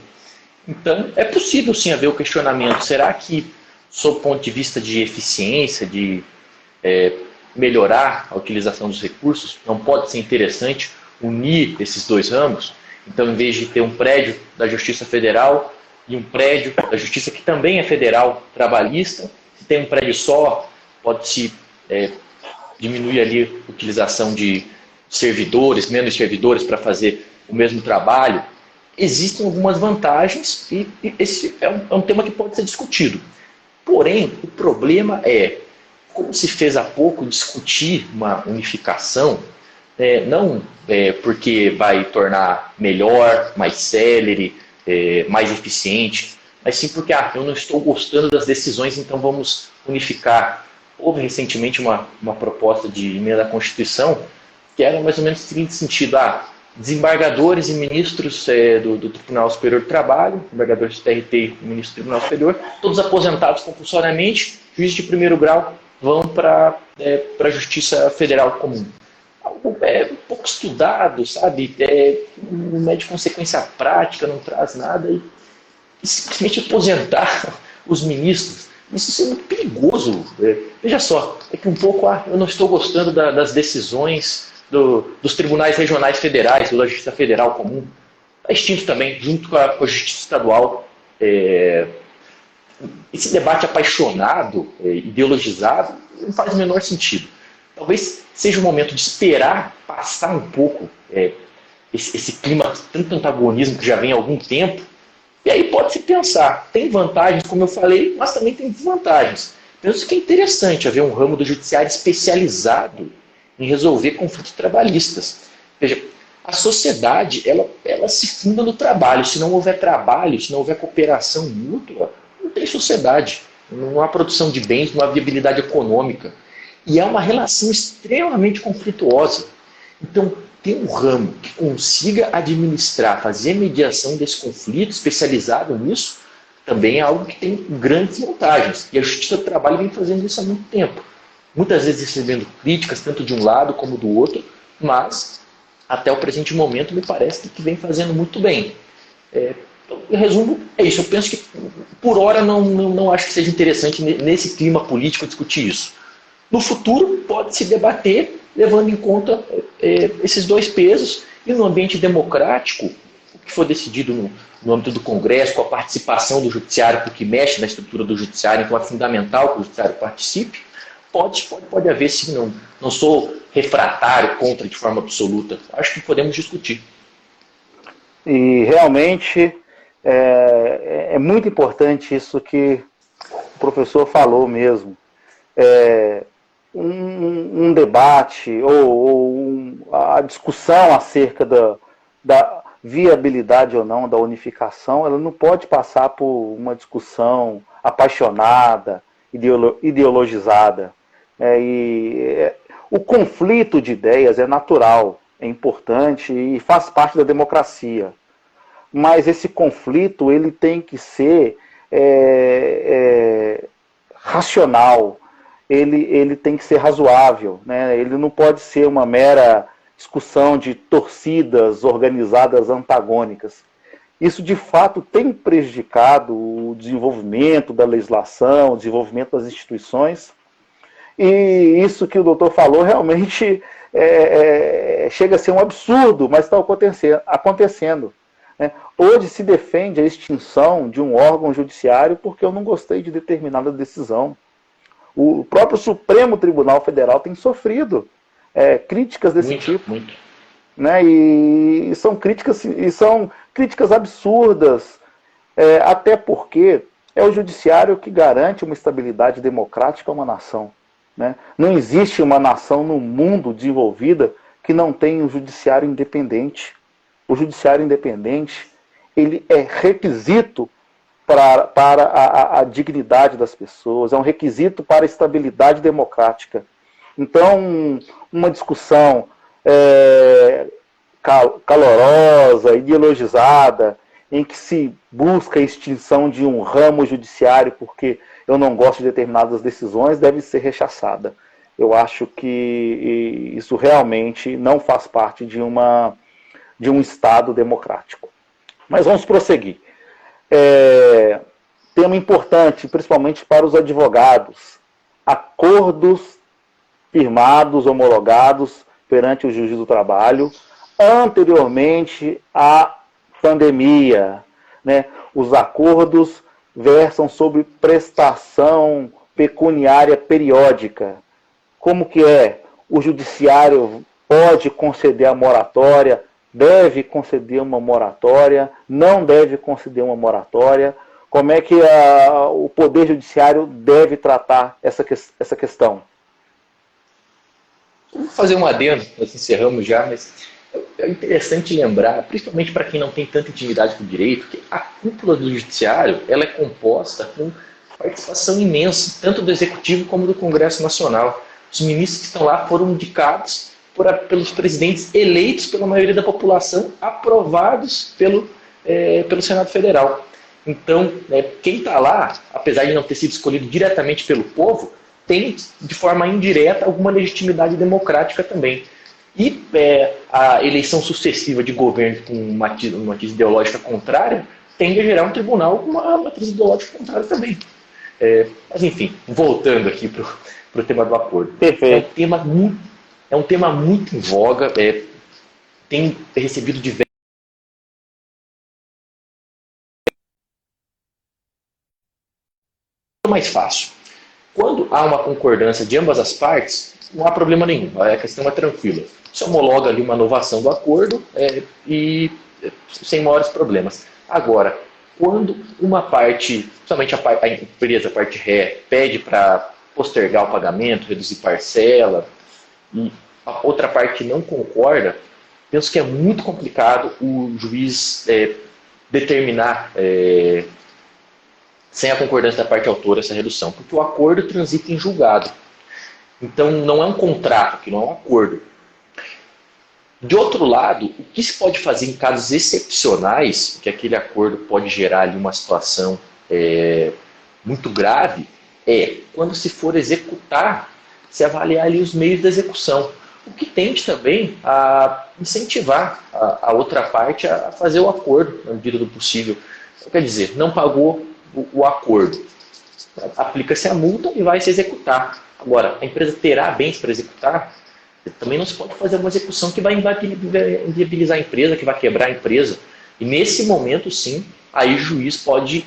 Então, é possível sim haver o questionamento. Será que, sob o ponto de vista de eficiência, de melhorar a utilização dos recursos, não pode ser interessante unir esses 2 ramos? Então, em vez de ter um prédio da Justiça Federal e um prédio da Justiça que também é federal trabalhista, se tem um prédio só, pode-se diminuir ali a utilização de servidores, menos servidores para fazer o mesmo trabalho. Existem algumas vantagens e esse é um tema que pode ser discutido. Porém, o problema como se fez há pouco, discutir uma unificação, não porque vai tornar melhor, mais célere, mais eficiente, mas sim porque eu não estou gostando das decisões, então vamos unificar. Houve recentemente uma proposta de emenda à Constituição que era mais ou menos no seguinte sentido: desembargadores e ministros do Tribunal Superior do Trabalho, desembargadores do TRT e ministro do Tribunal Superior, todos aposentados compulsoriamente, juízes de primeiro grau vão para a Justiça Federal Comum. Algo um pouco estudado, sabe? Não é de consequência prática, não traz nada. E simplesmente aposentar os ministros, isso é muito perigoso. Veja só, que um pouco eu não estou gostando das decisões dos tribunais regionais federais ou da Justiça Federal Comum. Está extinto também, junto com a Justiça Estadual. Esse debate apaixonado, ideologizado, não faz o menor sentido. Talvez seja o momento de esperar passar um pouco esse clima, tanto antagonismo que já vem há algum tempo, e aí pode-se pensar, tem vantagens, como eu falei, mas também tem desvantagens. Penso que é interessante haver um ramo do judiciário especializado em resolver conflitos trabalhistas. Veja, a sociedade ela se funda no trabalho. Se não houver trabalho, se não houver cooperação mútua, não tem sociedade. Não há produção de bens, não há viabilidade econômica. E é uma relação extremamente conflituosa. Então, ter um ramo que consiga administrar, fazer mediação desse conflito, especializado nisso, também é algo que tem grandes vantagens. E a Justiça do Trabalho vem fazendo isso há muito tempo. Muitas vezes recebendo críticas, tanto de um lado como do outro, mas, até o presente momento, me parece que vem fazendo muito bem. Em resumo, é isso. Eu penso que, por hora, não acho que seja interessante, nesse clima político, discutir isso. No futuro, pode-se debater levando em conta esses dois pesos, e no ambiente democrático, o que for decidido no âmbito do Congresso, com a participação do Judiciário, porque mexe na estrutura do Judiciário, então é fundamental que o Judiciário participe, pode haver sim, não sou refratário contra de forma absoluta, acho que podemos discutir. E realmente é muito importante isso que o professor falou mesmo. Um debate ou a discussão acerca da viabilidade ou não da unificação, ela não pode passar por uma discussão apaixonada, ideologizada. O conflito de ideias é natural, é importante e faz parte da democracia. Mas esse conflito ele tem que ser racional, ele tem que ser razoável, né? Ele não pode ser uma mera discussão de torcidas organizadas antagônicas. Isso, de fato, tem prejudicado o desenvolvimento da legislação, o desenvolvimento das instituições. E isso que o doutor falou realmente chega a ser um absurdo, mas está acontecendo. Né? Hoje se defende a extinção de um órgão judiciário porque eu não gostei de determinada decisão. O próprio Supremo Tribunal Federal tem sofrido críticas desse tipo. Muito. Né? E são críticas absurdas, até porque é o judiciário que garante uma estabilidade democrática a uma nação. Né? Não existe uma nação no mundo desenvolvida que não tenha um judiciário independente. O judiciário independente ele é requisito para a dignidade das pessoas, é um requisito para a estabilidade democrática. Então, uma discussão calorosa, ideologizada, em que se busca a extinção de um ramo judiciário porque eu não gosto de determinadas decisões, deve ser rechaçada. Eu acho que isso realmente não faz parte de um Estado democrático. Mas vamos prosseguir. Tema importante, principalmente para os advogados. Acordos firmados, homologados perante o Juiz do Trabalho, anteriormente à pandemia. Né? Os acordos versam sobre prestação pecuniária periódica. Como que é? O judiciário pode conceder a moratória, deve conceder uma moratória, não deve conceder uma moratória. Como é que o Poder Judiciário deve tratar essa questão? Vou fazer um adendo, nós encerramos já, mas é interessante lembrar, principalmente para quem não tem tanta intimidade com o direito, que a cúpula do Judiciário ela é composta com participação imensa, tanto do Executivo como do Congresso Nacional. Os ministros que estão lá foram indicados pelos presidentes eleitos pela maioria da população, aprovados pelo Senado Federal. Então, quem está lá, apesar de não ter sido escolhido diretamente pelo povo, tem, de forma indireta, alguma legitimidade democrática também. E a eleição sucessiva de governo com uma matriz ideológica contrária tende a gerar um tribunal com uma matriz ideológica contrária também. Mas, enfim, voltando aqui para o tema do acordo. Perfeito. É um tema muito em voga, tem recebido diversos. Mais fácil. Quando há uma concordância de ambas as partes, não há problema nenhum, a questão é tranquila. Você homologa ali uma inovação do acordo e sem maiores problemas. Agora, quando uma parte, principalmente a empresa, a parte ré, pede para postergar o pagamento, reduzir parcela, e a outra parte não concorda, penso que é muito complicado o juiz determinar sem a concordância da parte autora essa redução, porque o acordo transita em julgado. Então não é um contrato, que não é um acordo. De outro lado, o que se pode fazer em casos excepcionais, que aquele acordo pode gerar ali uma situação muito grave, quando se for executar, se avaliar ali os meios da execução. O que tende também a incentivar a outra parte a fazer o acordo, na medida do possível. Quer dizer, não pagou o acordo, aplica-se a multa e vai se executar. Agora, a empresa terá bens para executar? Também não se pode fazer uma execução que vai inviabilizar a empresa, que vai quebrar a empresa. E nesse momento, sim, aí o juiz pode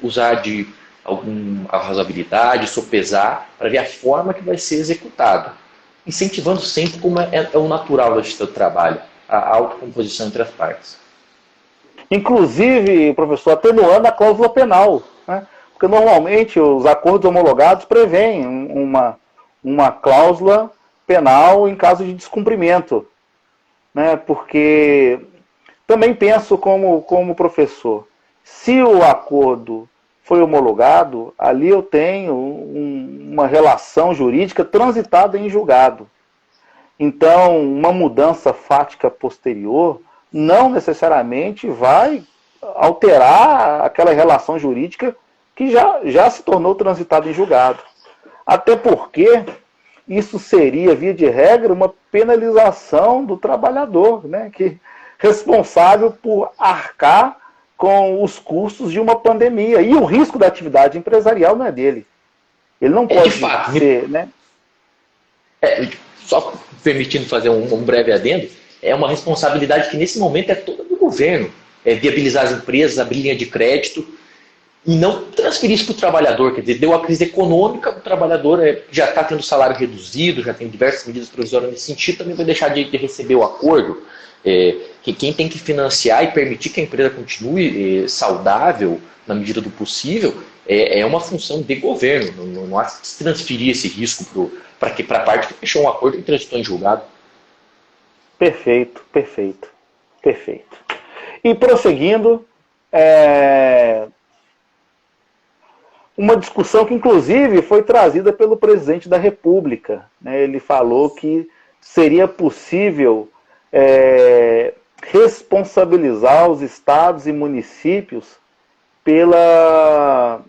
usar de alguma razoabilidade, sopesar, para ver a forma que vai ser executado. Incentivando sempre, como é o natural da justiça do trabalho, a autocomposição entre as partes. Inclusive, professor, atenuando a cláusula penal, né? Porque normalmente os acordos homologados prevêem uma cláusula penal em caso de descumprimento, né? Porque também penso como professor, se o acordo foi homologado, ali eu tenho uma relação jurídica transitada em julgado. Então, uma mudança fática posterior não necessariamente vai alterar aquela relação jurídica que já se tornou transitada em julgado. Até porque isso seria, via de regra, uma penalização do trabalhador, né, que responsável por arcar com os custos de uma pandemia. E o risco da atividade empresarial não é dele. Ele não pode ser, né? Só permitindo fazer um breve adendo, é uma responsabilidade que nesse momento é toda do governo. É viabilizar as empresas, abrir linha de crédito e não transferir isso para o trabalhador. Quer dizer, deu a crise econômica, o trabalhador já está tendo salário reduzido, já tem diversas medidas provisórias nesse sentido, também vai deixar de receber o acordo. Quem tem que financiar e permitir que a empresa continue saudável na medida do possível é uma função de governo. Não há que se transferir esse risco para a parte que fechou um acordo e transitou em julgado. Perfeito. E prosseguindo, uma discussão que inclusive foi trazida pelo presidente da República, né? Ele falou que seria possível responsabilizar os estados e municípios pela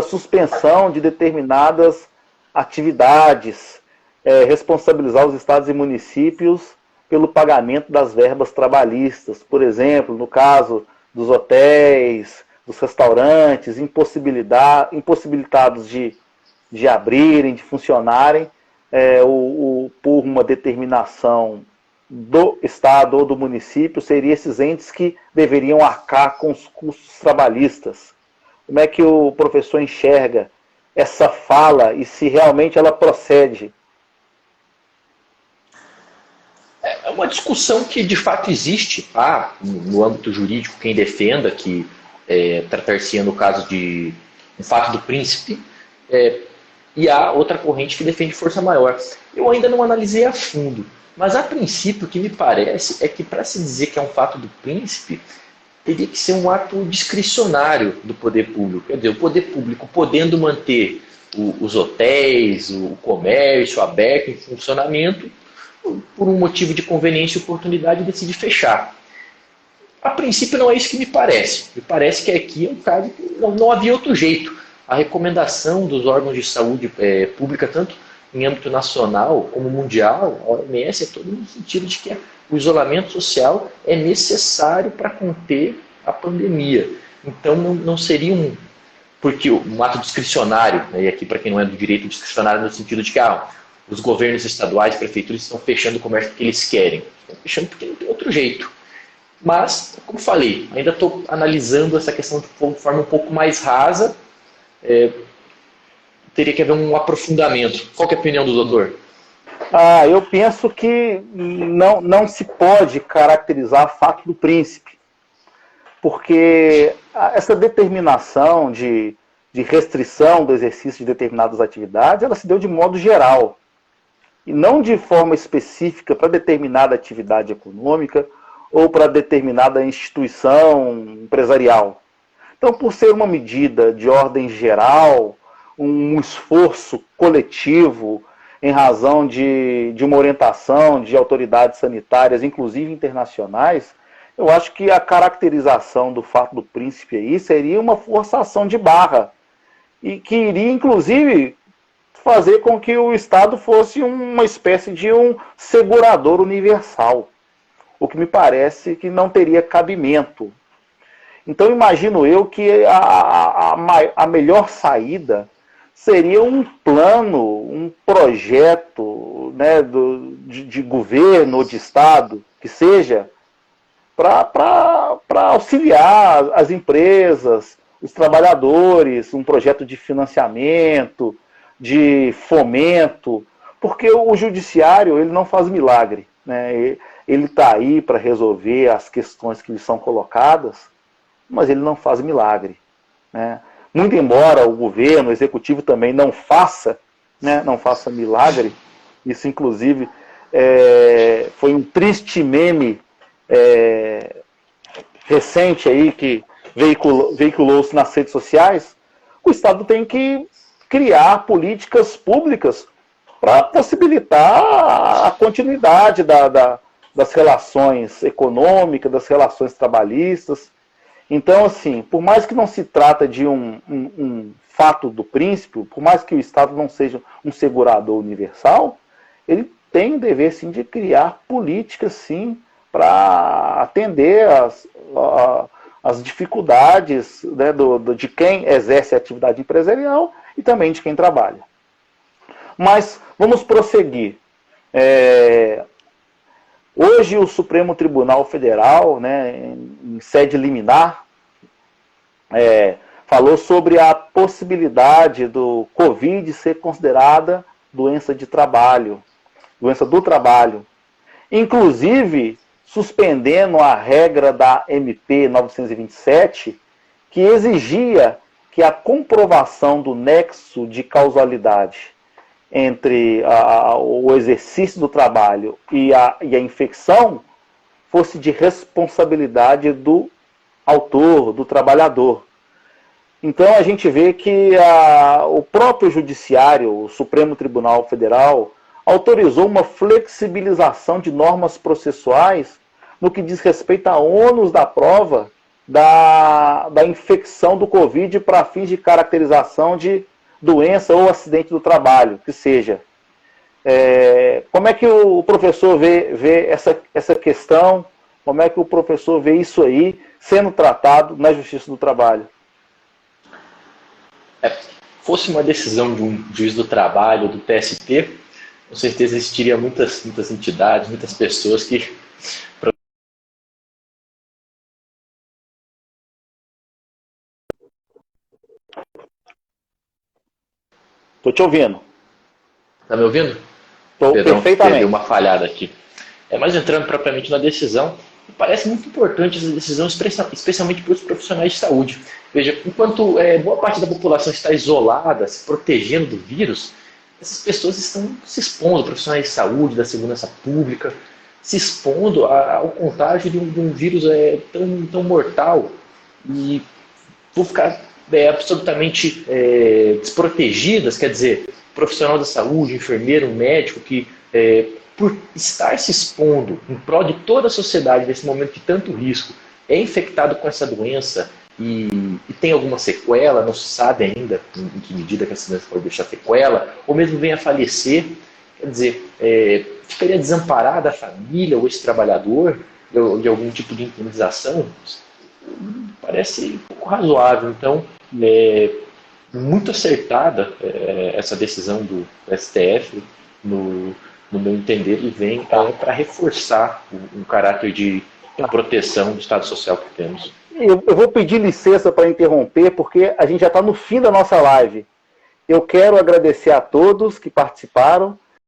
suspensão de determinadas atividades, responsabilizar os estados e municípios pelo pagamento das verbas trabalhistas. Por exemplo, no caso dos hotéis, dos restaurantes, impossibilitados de abrirem, de funcionarem, por uma determinação do Estado ou do município, seriam esses entes que deveriam arcar com os custos trabalhistas. Como é que o professor enxerga essa fala e se realmente ela procede? É uma discussão que de fato existe no âmbito jurídico, quem defenda que tratar-se no caso de um fato do príncipe, e há outra corrente que defende força maior. Eu ainda não analisei a fundo, mas a princípio o que me parece é que para se dizer que é um fato do príncipe, teria que ser um ato discricionário do poder público. Quer dizer, o poder público podendo manter os hotéis, o comércio aberto em funcionamento, por um motivo de conveniência e oportunidade, decide fechar. A princípio não é isso que me parece. Me parece que aqui é um caso que não havia outro jeito. A recomendação dos órgãos de saúde pública, tanto em âmbito nacional como mundial, a OMS, é todo no sentido de que o isolamento social é necessário para conter a pandemia. Então não seria porque um ato discricionário, né, e aqui para quem não é do direito discricionário no sentido de que os governos estaduais, prefeituras estão fechando o comércio porque eles querem. Estão fechando porque não tem outro jeito. Mas, como falei, ainda estou analisando essa questão de forma um pouco mais rasa. Teria que haver um aprofundamento. Qual que é a opinião do doutor? Eu penso que não se pode caracterizar fato do príncipe, porque essa determinação de restrição do exercício de determinadas atividades, ela se deu de modo geral, e não de forma específica para determinada atividade econômica ou para determinada instituição empresarial. Então, por ser uma medida de ordem geral, um esforço coletivo em razão de uma orientação de autoridades sanitárias, inclusive internacionais, eu acho que a caracterização do fato do príncipe aí seria uma forçação de barra e que iria, inclusive, fazer com que o Estado fosse uma espécie de um segurador universal, o que me parece que não teria cabimento. Então, imagino eu que a melhor saída seria um plano, um projeto, né, de governo ou de Estado, que seja, para auxiliar as empresas, os trabalhadores, um projeto de financiamento, de fomento, porque o judiciário ele não faz milagre, né? Ele está aí para resolver as questões que lhe são colocadas, mas ele não faz milagre, né? Muito embora o governo, o executivo também não faça, né, não faça milagre, isso inclusive foi um triste meme recente aí que veiculou-se nas redes sociais. O Estado tem que criar políticas públicas para possibilitar a continuidade das relações econômicas, das relações trabalhistas. Então, assim, por mais que não se trata de um fato do príncipe, por mais que o Estado não seja um segurador universal, ele tem o dever, sim, de criar políticas, sim, para atender as dificuldades, né, de quem exerce a atividade empresarial e também de quem trabalha. Mas vamos prosseguir. Hoje o Supremo Tribunal Federal, né, em sede liminar, falou sobre a possibilidade do Covid ser considerada doença de trabalho, doença do trabalho. Inclusive, suspendendo a regra da MP 927, que exigia que a comprovação do nexo de causalidade entre o exercício do trabalho e a infecção fosse de responsabilidade do autor, do trabalhador. Então a gente vê que o próprio Judiciário, o Supremo Tribunal Federal, autorizou uma flexibilização de normas processuais no que diz respeito a ônus da prova da infecção do Covid para fins de caracterização de doença ou acidente do trabalho, que seja. Como é que o professor vê essa questão? Como é que o professor vê isso aí sendo tratado na Justiça do Trabalho? Fosse uma decisão de um juiz do trabalho, do TST, com certeza existiria muitas entidades, muitas pessoas que... Estou te ouvindo. Está me ouvindo? Estou perfeitamente. Deu uma falhada aqui. Mas entrando propriamente na decisão, parece muito importante essa decisão, especialmente para os profissionais de saúde. Veja, enquanto boa parte da população está isolada, se protegendo do vírus, essas pessoas estão se expondo, profissionais de saúde, da segurança pública, se expondo ao contágio de um vírus tão mortal. E vão ficar absolutamente desprotegidas, quer dizer, profissional da saúde, enfermeiro, médico, que por estar se expondo em prol de toda a sociedade nesse momento de tanto risco, é infectado com essa doença e tem alguma sequela, não se sabe ainda em que medida que essa doença pode deixar sequela, ou mesmo venha a falecer, quer dizer, ficaria desamparada a família ou esse trabalhador de algum tipo de indenização. Parece pouco razoável. Então, muito acertada essa decisão do STF, no meu entender, e vem para reforçar um caráter de proteção do Estado Social que temos. Eu vou pedir licença para interromper, porque a gente já está no fim da nossa live. Eu quero agradecer a todos que participaram,